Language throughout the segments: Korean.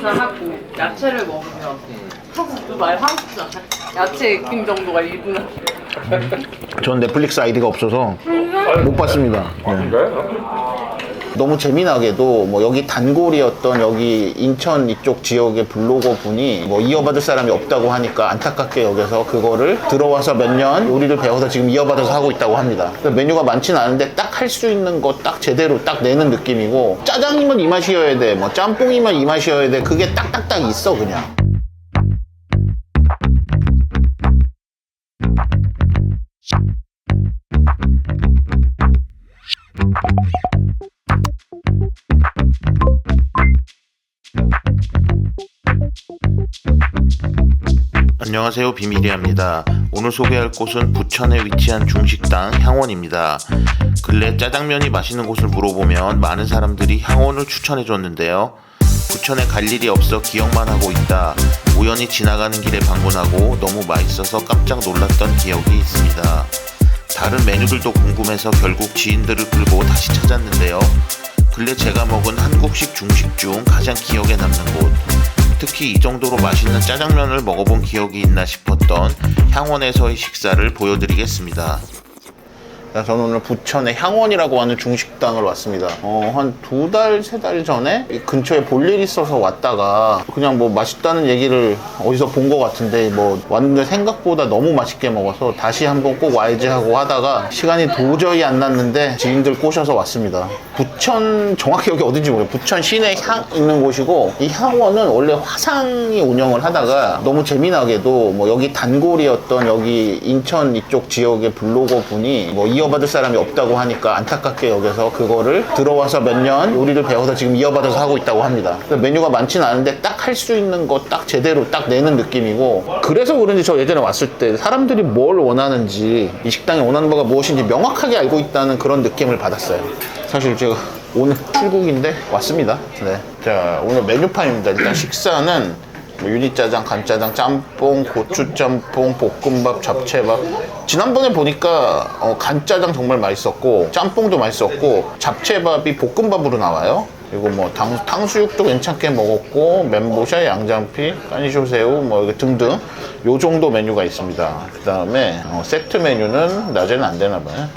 닭가슴살 하고 야채를 먹으면 한국도 말 한국잖아. 야채 느낌 정도가 1분. 전 넷플릭스 아이디가 없어서 못 봤습니다. 네. 너무 재미나게도 뭐 여기 단골이었던 여기 인천 이쪽 지역의 블로거 분이 뭐 이어받을 사람이 없다고 하니까 안타깝게 여겨서 그거를 들어와서 몇 년 요리를 배워서 지금 이어받아서 하고 있다고 합니다. 메뉴가 많지는 않은데 딱 할 수 있는 거 딱 제대로 딱 내는 느낌이고, 짜장이면 이 맛이어야 돼, 뭐 짬뽕이면 이 맛이어야 돼, 그게 딱딱딱 있어 그냥. 안녕하세요, 비밀이야입니다. 오늘 소개할 곳은 부천에 위치한 중식당 향원입니다. 근래 짜장면이 맛있는 곳을 물어보면 많은 사람들이 향원을 추천해줬는데요. 부천에 갈 일이 없어 기억만 하고 있다, 우연히 지나가는 길에 방문하고 너무 맛있어서 깜짝 놀랐던 기억이 있습니다. 다른 메뉴들도 궁금해서 결국 지인들을 끌고 다시 찾았는데요. 근래 제가 먹은 한국식 중식 중 가장 기억에 남는 곳, 특히 이 정도로 맛있는 짜장면을 먹어본 기억이 있나 싶었던 향원에서의 식사를 보여드리겠습니다. 저는 오늘 부천의 향원이라고 하는 중식당을 왔습니다. 한 2달, 3달 전에 이 근처에 볼 일이 있어서 왔다가 그냥 뭐 맛있다는 얘기를 어디서 본 것 같은데 뭐 왔는데 생각보다 너무 맛있게 먹어서 다시 한번 꼭 와야지 하고 하다가 시간이 도저히 안 났는데 지인들 꼬셔서 왔습니다. 부천, 정확히 여기 어딘지 모르겠어요. 부천 시내 있는 곳이고, 이 향원은 원래 화상이 운영을 하다가 너무 재미나게도 뭐 여기 단골이었던 여기 인천 이쪽 지역의 블로거 분이 뭐 이어받을 사람이 없다고 하니까 안타깝게 여겨서 그거를 들어와서 몇 년 요리를 배워서 지금 이어받아서 하고 있다고 합니다. 메뉴가 많지는 않은데 딱 할 수 있는 거 딱 제대로 딱 내는 느낌이고, 그래서 그런지 저 예전에 왔을 때 사람들이 뭘 원하는지, 이 식당이 원하는 바가 무엇인지 명확하게 알고 있다는 그런 느낌을 받았어요. 사실 제가 오늘 출국인데 왔습니다. 네. 자, 오늘 메뉴판입니다. 일단 식사는 뭐 유니짜장, 간짜장, 짬뽕, 고추짬뽕, 볶음밥, 잡채밥. 지난번에 보니까 간짜장 정말 맛있었고, 짬뽕도 맛있었고, 잡채밥이 볶음밥으로 나와요. 그리고 뭐 탕수육도 괜찮게 먹었고, 멘보샤, 양장피, 까니쇼새우 뭐 등등 요 정도 메뉴가 있습니다. 그 다음에 세트 메뉴는 낮에는 안 되나 봐요.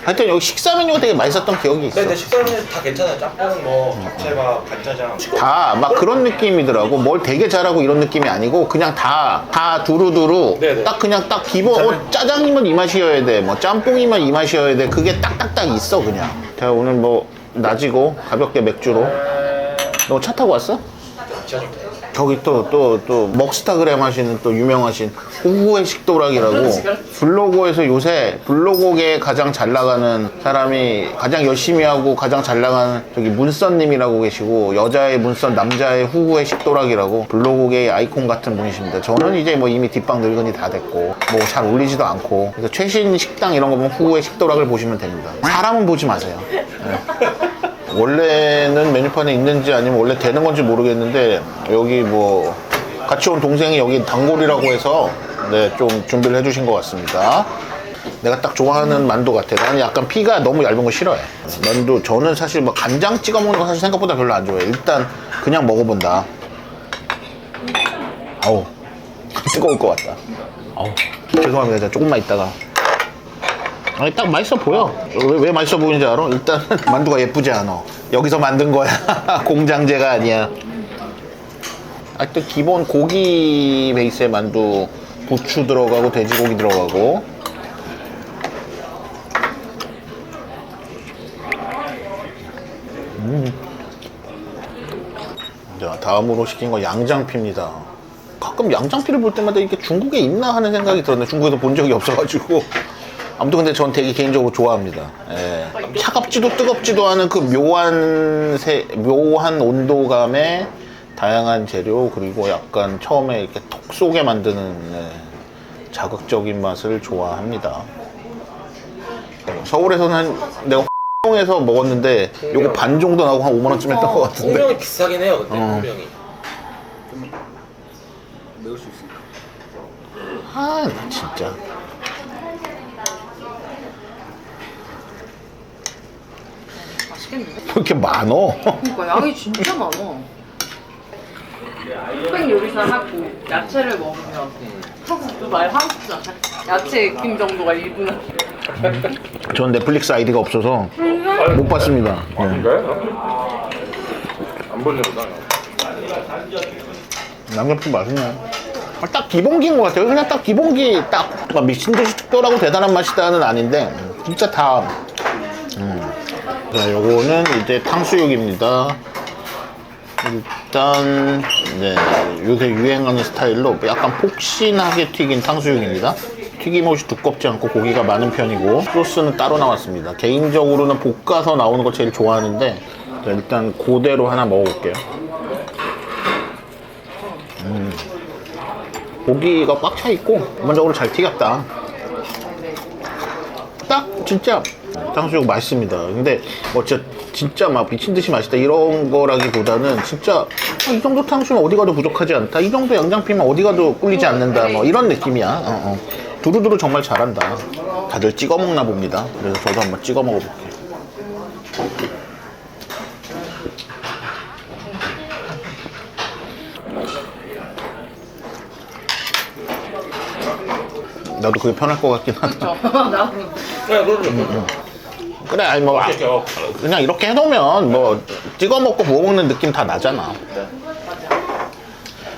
하여튼 여기 식사 메뉴가 되게 맛있었던 기억이 있어. 네, 식사 메뉴 다 괜찮아요. 짬뽕, 뭐 잡채밥, 간짜장. 다 막 그런 느낌이더라고. 뭘 되게 잘하고 이런 느낌이 아니고 그냥 다 두루두루 네네. 딱 그냥 딱 기본 짜장이면 이 맛이어야 돼, 뭐 짬뽕이면 이 맛이어야 돼, 그게 딱딱딱 있어 그냥. 제가 오늘 뭐 낮이고 가볍게 맥주로. 너 차 타고 왔어? 저기 또 먹스타그램 하시는 또 유명하신 후후의 식도락이라고, 블로거에서 요새 블로거계에 가장 잘 나가는 사람이, 가장 열심히 하고 가장 잘 나가는 저기 문선님이라고 계시고, 여자의 문선, 남자의 후후의 식도락이라고 블로거계의 아이콘 같은 분이십니다. 저는 이제 뭐 이미 뒷방 늙은이 다 됐고 뭐 잘 올리지도 않고, 그래서 최신 식당 이런 거 보면 후후의 식도락을 보시면 됩니다. 사람은 보지 마세요. 네. 원래는 메뉴판에 있는지 아니면 원래 되는 건지 모르겠는데, 여기 뭐 같이 온 동생이 여기 단골이라고 해서 네, 좀 준비를 해주신 것 같습니다. 내가 딱 좋아하는 만두 같아. 나는 약간 피가 너무 얇은 거 싫어해. 만두, 저는 사실 뭐 간장 찍어 먹는 거 사실 생각보다 별로 안 좋아해. 일단 그냥 먹어본다. 아우, 뜨거울 것 같다. 아우, 죄송합니다. 제가 조금만 있다가. 아니, 딱 맛있어 보여. 왜 맛있어 보이는지 알아? 일단 만두가 예쁘지 않아. 여기서 만든 거야. 공장제가 아니야. 하여튼 기본 고기 베이스의 만두, 부추 들어가고 돼지고기 들어가고. 자, 다음으로 시킨 건 양장피입니다. 가끔 양장피를 볼 때마다 이게 중국에 있나 하는 생각이 들었는데 중국에서 본 적이 없어가지고. 아무튼 근데 전 되게 개인적으로 좋아합니다. 예. 차갑지도 뜨겁지도 않은 그 묘한 온도감에 다양한 재료, 그리고 약간 처음에 이렇게 톡 쏘게 만드는 자극적인 맛을 좋아합니다. 서울에서는 내가 에서 먹었는데 요거 반 정도 나오고 한 5만원쯤 했던 것 같은데. 호명이 비싸긴 해요, 근데 호명이. 매울 수 있습니다. 아, 나 진짜. 맛있겠는데? 왜 이렇게 많어? 그러니까 양이 진짜 많아. 흑백 요리사 하고 야채를 먹으면 한국도 말 한국잖아. 야채 느낌 정도가 1분. 전 넷플릭스 아이디가 없어서 못 봤습니다. 네. 그래? 안 보려고 양념도 맛있네. 딱 기본기인 것 같아요. 그냥 딱 기본기 딱 미친 듯이 특별하고 대단한 맛이다는 아닌데 진짜 다. 자, 요거는 이제 탕수육입니다. 일단 네, 요새 유행하는 스타일로 약간 폭신하게 튀긴 탕수육입니다. 튀김옷이 두껍지 않고 고기가 많은 편이고 소스는 따로 나왔습니다. 개인적으로는 볶아서 나오는 거 제일 좋아하는데 자, 일단 그대로 하나 먹어볼게요. 고기가 꽉 차 있고 기본적으로 잘 튀겼다. 딱 진짜 탕수육 맛있습니다. 근데 뭐 진짜 막 미친 듯이 맛있다 이런 거라기보다는 진짜 이 정도 탕수육은 어디 가도 부족하지 않다. 이 정도 양장피면 어디 가도 꿀리지 않는다. 뭐 이런 느낌이야. 두루두루 정말 잘한다. 다들 찍어 먹나 봅니다. 그래서 저도 한번 찍어 먹어볼게요. 나도 그게 편할 것 같긴 하다. 나도. 그래, 아니 뭐 그냥 이렇게 해놓으면 뭐 찍어 먹고 구워 먹는 느낌 다 나잖아.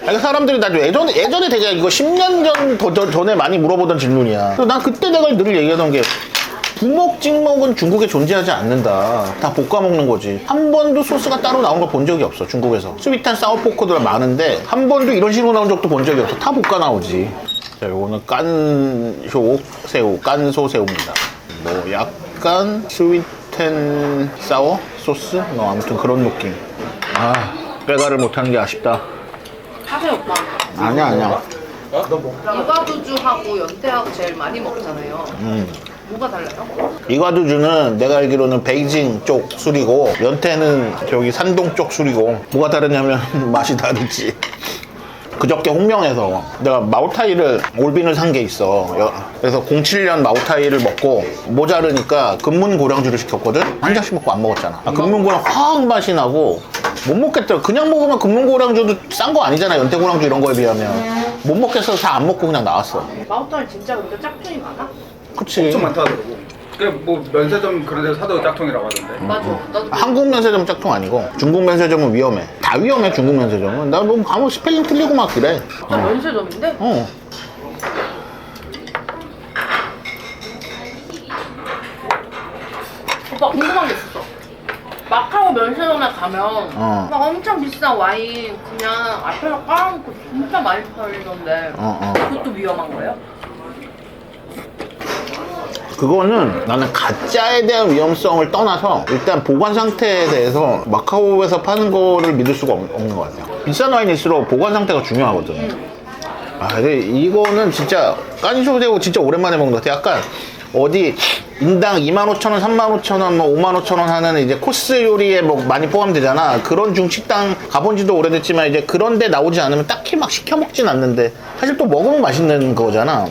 아니, 사람들이 나도 예전에 되게 이거 10년 전에 많이 물어보던 질문이야. 그래서 난 그때 내가 늘 얘기하던 게 부먹 찍먹은 중국에 존재하지 않는다. 다 볶아 먹는 거지. 한 번도 소스가 따로 나온 거 본 적이 없어, 중국에서. 스윗한 사워포크들 많은데 한 번도 이런 식으로 나온 적도 본 적이 없어. 다 볶아 나오지. 자, 요거는 깐쇼새우, 깐소새우입니다. 뭐 약간 스윗앤 사워 소스? 뭐 아무튼 그런 느낌. 아, 빼가를 못하는 게 아쉽다. 하세요 오빠. 아니야. 이과두주하고 연태하고 제일 많이 먹잖아요. 뭐가 달라요? 이과두주는 내가 알기로는 베이징 쪽 술이고 연태는 저기 산동 쪽 술이고 뭐가 다르냐면 맛이 다르지. 그저께 홍명에서 내가 마오타이를 올빈을 산 게 있어. 그래서 07년 마오타이를 먹고 모자르니까 금문고량주를 시켰거든. 한 잔씩 먹고 안 먹었잖아. 금문고량 확 맛이 나고 못 먹겠더라. 그냥 먹으면 금문고량주도 싼 거 아니잖아. 연태고량주 이런 거에 비하면 못 먹겠어서 다 안 먹고 그냥 나왔어. 마우타는 진짜 근데 짝퉁이 많아? 그치. 엄청 많다 하더라고. 그냥 뭐 면세점 그런 데서 사도 짝퉁이라고 하던데. 맞아. 나도 한국 면세점 짝퉁 아니고 중국 면세점은 위험해. 다 위험해, 중국 면세점은. 나 뭐 가면 스펠링 틀리고 막 그래. 진짜 면세점인데? 어. 오빠 궁금한 게 있었어. 마카오 면세점에 가면 막 엄청 비싼 와인 그냥 앞에서 깔아놓고 진짜 많이 팔리던데 그것도 위험한 거예요? 그거는 나는 가짜에 대한 위험성을 떠나서 일단 보관 상태에 대해서 마카오에서 파는 거를 믿을 수가 없는 것 같아요. 비싼 와인일수록 보관 상태가 중요하거든. 아, 근데 이거는 진짜 깐쇼새우 진짜 오랜만에 먹는 것 같아. 약간 어디 인당 25,000원, 35,000원, 뭐 55,000원 하는 이제 코스 요리에 뭐 많이 포함되잖아. 그런 중식당 가본 지도 오래됐지만 이제 그런 데 나오지 않으면 딱히 막 시켜 먹진 않는데 사실 또 먹으면 맛있는 거잖아.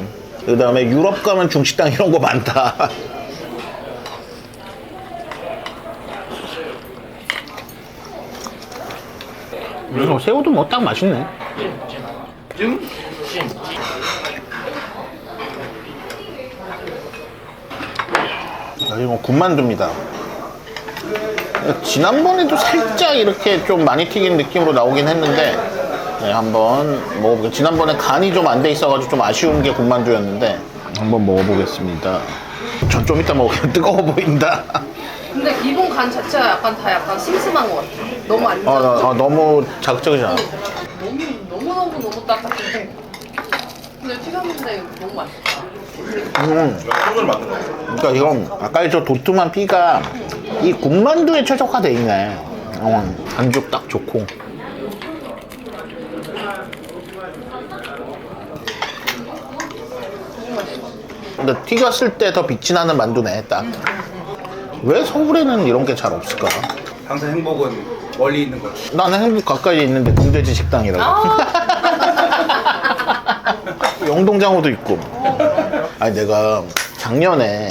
그 다음에 유럽 가면 중식당 이런 거 많다. 새우도 뭐 딱 맛있네. 여기 뭐 군만두입니다. 지난번에도 살짝 이렇게 좀 많이 튀긴 느낌으로 나오긴 했는데 네, 한번 먹어보겠습니다. 지난번에 간이 좀 안 돼 있어가지고 좀 아쉬운 게 군만두였는데 한번 먹어보겠습니다. 전 좀 이따 먹으면 뜨거워 보인다. 근데 기본 간 자체가 약간 슴슴한 것 같아. 너무 안 짜. 너무 자극적이지 않아. 너무 따뜻해. 근데 튀겼는데 너무 맛있다. 손을 만든 거. 그러니까 이건 아까 저 도톰한 피가 이 군만두에 최적화돼 있네. 반죽 딱 좋고. 근데 튀겼을 때 더 빛이 나는 만두네 딱. 왜 서울에는 이런 게 잘 없을까? 항상 행복은 멀리 있는 거지. 나는 행복 가까이 있는데 금돼지 식당이라고. 영동장어도 있고. 아니 내가 작년에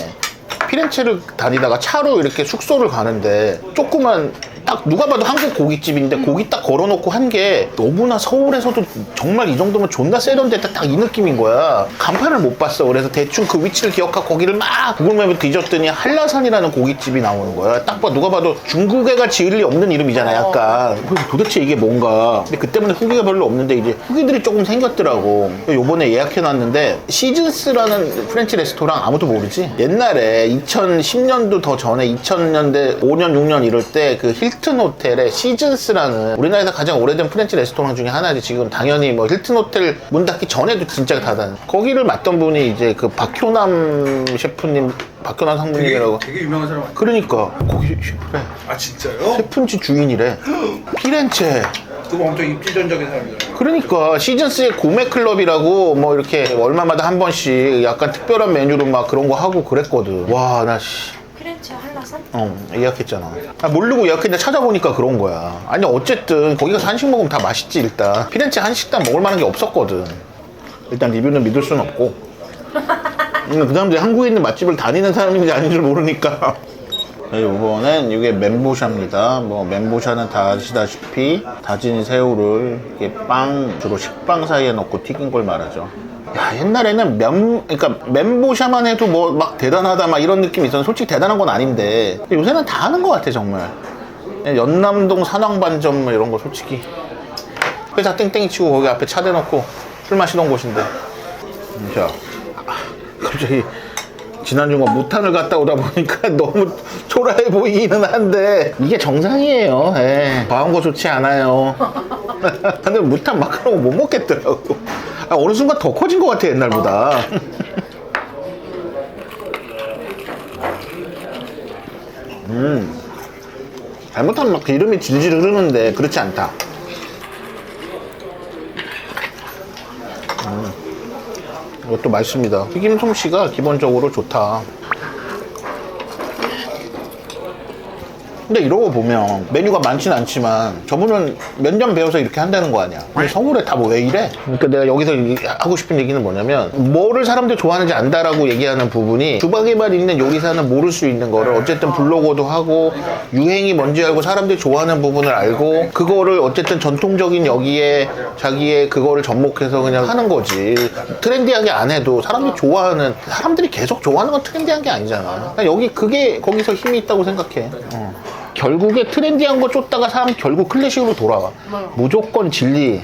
피렌체를 다니다가 차로 이렇게 숙소를 가는데 조그만 딱 딱 누가 봐도 한국 고깃집인데 고기 딱 걸어놓고 한 게 너무나 서울에서도 정말 이 정도면 존나 세던데 딱 이 느낌인 거야. 간판을 못 봤어. 그래서 대충 그 위치를 기억하고 거기를 막 구글맵에 뒤졌더니 한라산이라는 고깃집이 나오는 거야. 딱 봐 누가 봐도 중국애가 지을 리 없는 이름이잖아 약간. 그래서 도대체 이게 뭔가. 근데 그 때문에 후기가 별로 없는데 이제 후기들이 조금 생겼더라고. 요번에 예약해놨는데 시즌스라는 프렌치 레스토랑 아무도 모르지? 옛날에 2010년도 더 전에 2000년대 5년 6년 이럴 때 그 힐튼 호텔에 시즌스라는 우리나라에서 가장 오래된 프렌치 레스토랑 중에 하나지. 지금 당연히 뭐 힐튼 호텔 문 닫기 전에도 진짜 닫았는. 거기를 맡던 분이 이제 그 박효남 셰프님, 박효남 상무님이라고. 되게 유명한 사람 아니야? 그러니까 거기 셰프래. 아 진짜요? 셰프인지 주인이래. 피렌체. 그거 엄청 입지전적인 사람이잖아요. 그러니까 시즌스의 고메 클럽이라고 뭐 이렇게 얼마마다 한 번씩 약간 특별한 메뉴로 막 그런 거 하고 그랬거든. 와, 나 씨. 피렌체 한라산? 예약했잖아. 모르고 예약했는데 찾아보니까 그런 거야. 아니 어쨌든 거기 가서 한식 먹으면 다 맛있지. 일단 피렌체 한식당 먹을 만한 게 없었거든. 일단 리뷰는 믿을 수는 없고. 그 사람들이 한국에 있는 맛집을 다니는 사람인지 아닌지 모르니까. 이번엔 이게 멘보샤입니다. 뭐 멘보샤는 다 아시다시피 다진 새우를 이렇게 빵, 주로 식빵 사이에 넣고 튀긴 걸 말하죠. 야, 옛날에는 그러니까 멘보샤만 해도 뭐 막 대단하다 막 이런 느낌이 있었는데 솔직히 대단한 건 아닌데 요새는 다 하는 것 같아 정말. 연남동 산왕반점 뭐 이런 거 솔직히 회사 땡땡이 치고 거기 앞에 차 대놓고 술 마시던 곳인데. 자, 갑자기 지난주 뭐 무탄을 갔다 오다 보니까 너무 초라해 보이기는 한데 이게 정상이에요. 과한 거 좋지 않아요. 근데 무탄 마카롱 못 먹겠더라고. 어느 순간 더 커진 것 같아 옛날보다. 잘못하면 막 기름이 질질 흐르는데 그렇지 않다. 이것도 맛있습니다. 튀김 솜씨가 기본적으로 좋다. 근데 이러고 보면 메뉴가 많진 않지만 저분은 몇 년 배워서 이렇게 한다는 거 아니야. 근데 서울에 다 뭐 왜 이래? 그러니까 내가 여기서 하고 싶은 얘기는 뭐냐면 뭐를 사람들이 좋아하는지 안다라고 얘기하는 부분이 주방에만 있는 요리사는 모를 수 있는 거를 어쨌든 블로거도 하고 유행이 뭔지 알고 사람들이 좋아하는 부분을 알고 그거를 어쨌든 전통적인 여기에 자기의 그거를 접목해서 그냥 하는 거지. 트렌디하게 안 해도 사람들이 좋아하는, 사람들이 계속 좋아하는 건 트렌디한 게 아니잖아. 난 여기 그게 거기서 힘이 있다고 생각해. 결국에 트렌디한 거 쫓다가 사람 결국 클래식으로 돌아와. 무조건 진리.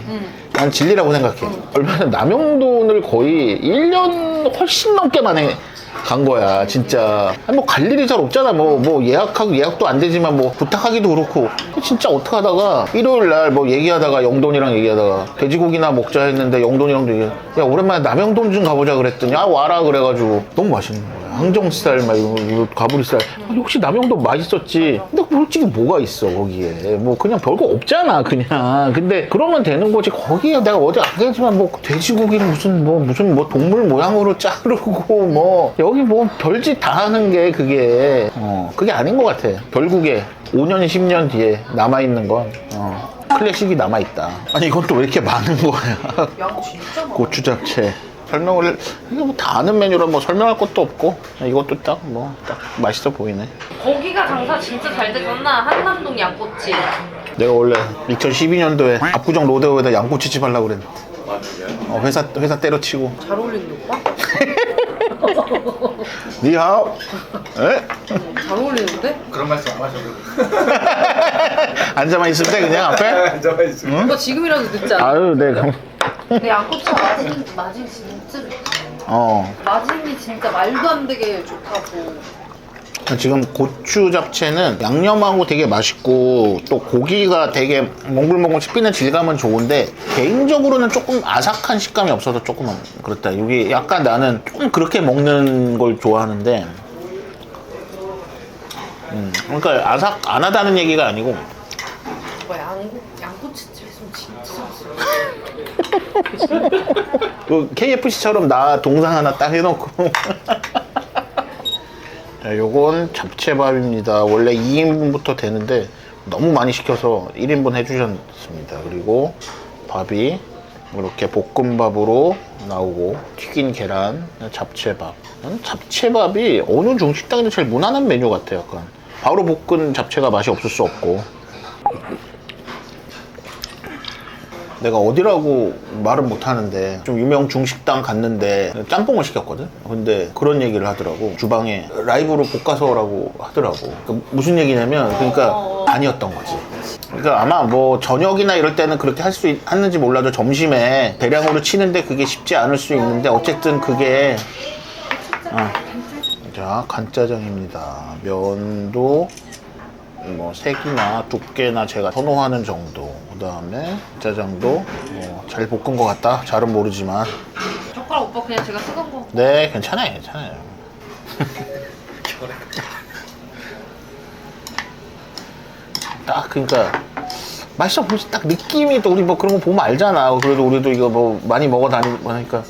난 진리라고 생각해. 얼마 전에 남영돈을 거의 1년 훨씬 넘게 만에 간 거야 진짜. 아니, 뭐 갈 일이 잘 없잖아. 뭐 예약도 안 되지만 뭐 부탁하기도 그렇고. 진짜 어떻게 하다가 일요일 날 뭐 얘기하다가 영돈이랑 얘기하다가 돼지고기나 먹자 했는데 영돈이랑도 얘기해. 야 오랜만에 남영돈 좀 가보자 그랬더니 아 와라 그래가지고 너무 맛있는 거야. 항정살 막 이거 가브리살. 아니, 혹시 남영돈 맛있었지. 근데 솔직히 뭐가 있어 거기에. 뭐 그냥 별거 없잖아 그냥. 근데 그러면 되는 거지. 거기에 내가 어제 아겠지만 뭐 돼지고기를 무슨 뭐 동물 모양으로 자르고 뭐 여기 뭐 별짓 다 하는 게 그게 아닌 것 같아. 결국에 5년 10년 뒤에 남아있는 건 클래식이 남아있다. 아니 이건 또 왜 이렇게 많은 거야. 양 진짜 많아. 고추 잡채 설명을 이거 뭐 다 아는 메뉴라 뭐 설명할 것도 없고 이것도 딱 맛있어 보이네. 거기가 장사 진짜 잘 되잖아. 한남동 양꼬치. 내가 원래 2012년도에 압구정 로데오에다 양꼬치집 하려고 그랬는데 회사 때려치고. 잘 어울리는 오빠? 니하오. 에? 잘 어울리는데? 그런 말씀 안 하셔도. 앉아만 있으면 돼 그냥 앞에. 앉아만 있으면. 오빠 지금이라도 늦잖아. 아유 네. 근데 양꼬치가 마진 진짜 좋다. 마진이 진짜 말도 안 되게 좋다고. 지금 고추 잡채는 양념하고 되게 맛있고 또 고기가 되게 몽글몽글 씹히는 질감은 좋은데 개인적으로는 조금 아삭한 식감이 없어서 조금 그렇다. 여기 약간 나는 조금 그렇게 먹는 걸 좋아하는데 그러니까 아삭 안 하다는 얘기가 아니고 오빠 양꼬치집 했으면 진짜 샀어. 그 KFC처럼 나 동상 하나 딱 해놓고 자, 요건 잡채밥입니다. 원래 2인분부터 되는데 너무 많이 시켜서 1인분 해주셨습니다. 그리고 밥이 이렇게 볶음밥으로 나오고 튀긴 계란, 잡채밥. 잡채밥이 어느 중식당에도 제일 무난한 메뉴 같아요. 약간 바로 볶은 잡채가 맛이 없을 수 없고 내가 어디라고 말은 못하는데 좀 유명 중식당 갔는데 짬뽕을 시켰거든? 근데 그런 얘기를 하더라고. 주방에 라이브로 볶아서라고 하더라고. 그러니까 무슨 얘기냐면 그러니까 아니었던 거지. 그러니까 아마 뭐 저녁이나 이럴 때는 그렇게 할 수 있는지 몰라도 점심에 대량으로 치는데 그게 쉽지 않을 수 있는데 어쨌든 그게 자, 간짜장입니다. 면도 뭐 색이나 두께나 제가 선호하는 정도. 그 다음에 짜장도 잘 볶은 것 같다. 잘은 모르지만. 젓가락 오빠 그냥 제가 쓰던 거. 네, 괜찮아요, 괜찮아요. 딱 그러니까 맛있어 보면 딱 느낌이 또 우리 뭐 그런 거 보면 알잖아. 그래도 우리도 이거 뭐 많이 먹어 다니고 하니까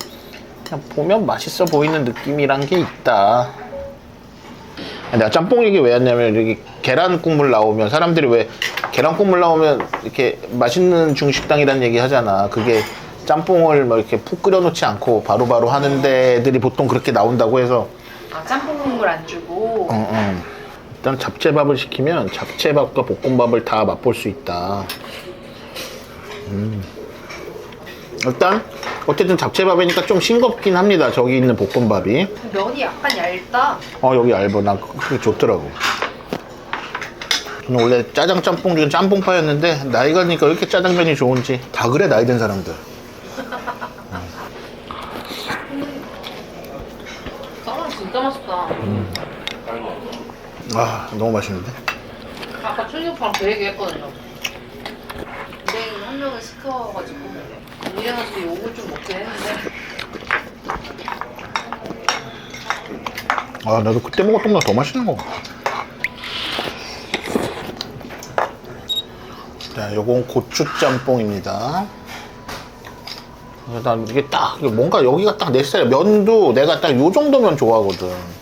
그냥 보면 맛있어 보이는 느낌이란 게 있다. 내가 짬뽕 얘기 왜 했냐면 여기 계란 국물 나오면 사람들이 왜 계란 국물 나오면 이렇게 맛있는 중식당이라는 얘기 하잖아. 그게 짬뽕을 뭐 이렇게 푹 끓여 놓지 않고 바로바로 하는 데들이 보통 그렇게 나온다고 해서. 아, 짬뽕 국물 안 주고. 일단 잡채밥을 시키면 잡채밥과 볶음밥을 다 맛볼 수 있다. 일단 어쨌든 잡채밥이니까 좀 싱겁긴 합니다. 저기 있는 볶음밥이. 면이 약간 얇다. 여기 얇아. 난 그게 좋더라고. 저는 원래 짜장 짬뽕 중에 짬뽕파였는데 나이가 드니까 왜 이렇게 짜장면이 좋은지 다 그래, 나이 든 사람들. 짜장 진짜 맛있다. 아, 너무 맛있는데? 아까春오빠랑 그 얘기 했거든요. 은행 한 명을 시켜가지고 이래가지고 욕을 좀 먹긴 했는데. 아, 나도 그때 먹었던 거보다 더 맛있는 거 같아. 자, 요건 고추짬뽕입니다. 난 이게 딱 뭔가 여기가 딱 내 스타일이야. 면도 내가 딱 요 정도면 좋아하거든.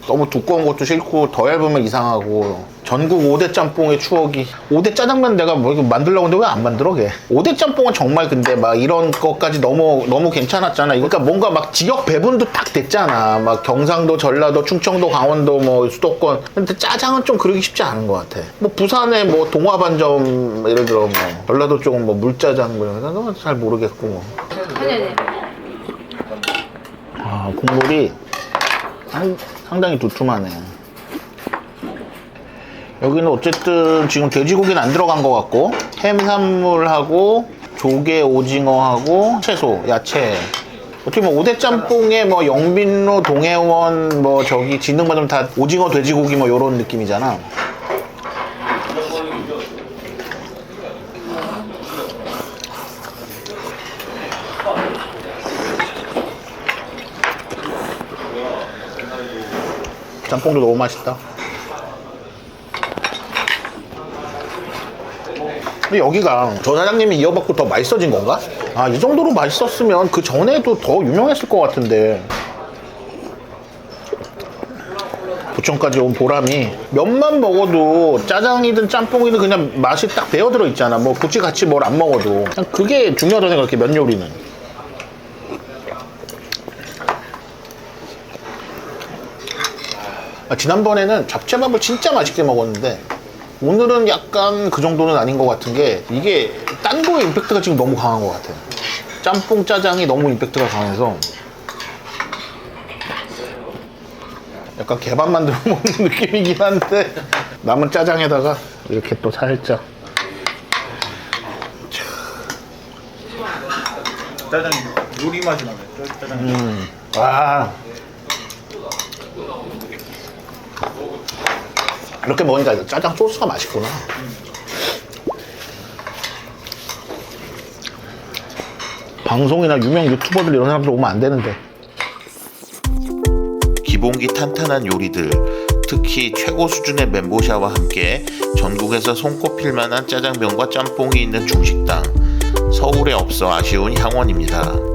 너무 두꺼운 것도 싫고 더 얇으면 이상하고. 전국 5대 짬뽕의 추억이. 5대 짜장면 내가 뭐 이거 만들려고 하는데 왜 안 만들어 걔. 5대 짬뽕은 정말 근데 막 이런 것까지 너무 괜찮았잖아. 그러니까 뭔가 막 지역 배분도 딱 됐잖아. 막 경상도, 전라도, 충청도, 강원도, 뭐 수도권. 근데 짜장은 좀 그러기 쉽지 않은 것 같아. 뭐 부산에 뭐 동화반점 예를 들어 뭐 전라도 쪽은 뭐 물짜장 뭐 이런 거 잘 모르겠고 뭐. 아니. 아, 국물이 상당히 두툼하네. 여기는 어쨌든 지금 돼지고기는 안 들어간 것 같고 해산물하고 조개, 오징어하고 채소, 야채. 어떻게 보면 5대 짬뽕에 뭐 영빈로, 동해원, 뭐 저기 진흥반점 다 오징어, 돼지고기 뭐 요런 느낌이잖아. 짬뽕도 너무 맛있다. 근데 여기가 저 사장님이 이어받고 더 맛있어진 건가? 아, 이 정도로 맛있었으면 그 전에도 더 유명했을 것 같은데. 부천까지 온 보람이 면만 먹어도 짜장이든 짬뽕이든 그냥 맛이 딱 배어들어 있잖아. 뭐 굳이 같이 뭘 안 먹어도 그냥 그게 중요하다고 생각해, 면 요리는. 지난번에는 잡채밥을 진짜 맛있게 먹었는데 오늘은 약간 그 정도는 아닌 것 같은 게 이게 딴 거의 임팩트가 지금 너무 강한 것 같아요. 짬뽕, 짜장이 너무 임팩트가 강해서 약간 개밥 만들어 먹는 느낌이긴 한데 남은 짜장에다가 이렇게 또 살짝 짜장 요리 맛이 나네. 짜장. 와, 이렇게 먹으니까 짜장 소스가 맛있구나. 방송이나 유명 유튜버들 이런 사람들 오면 안 되는데. 기본기 탄탄한 요리들, 특히 최고 수준의 멘보샤와 함께 전국에서 손꼽힐 만한 짜장면과 짬뽕이 있는 중식당, 서울에 없어 아쉬운 향원입니다.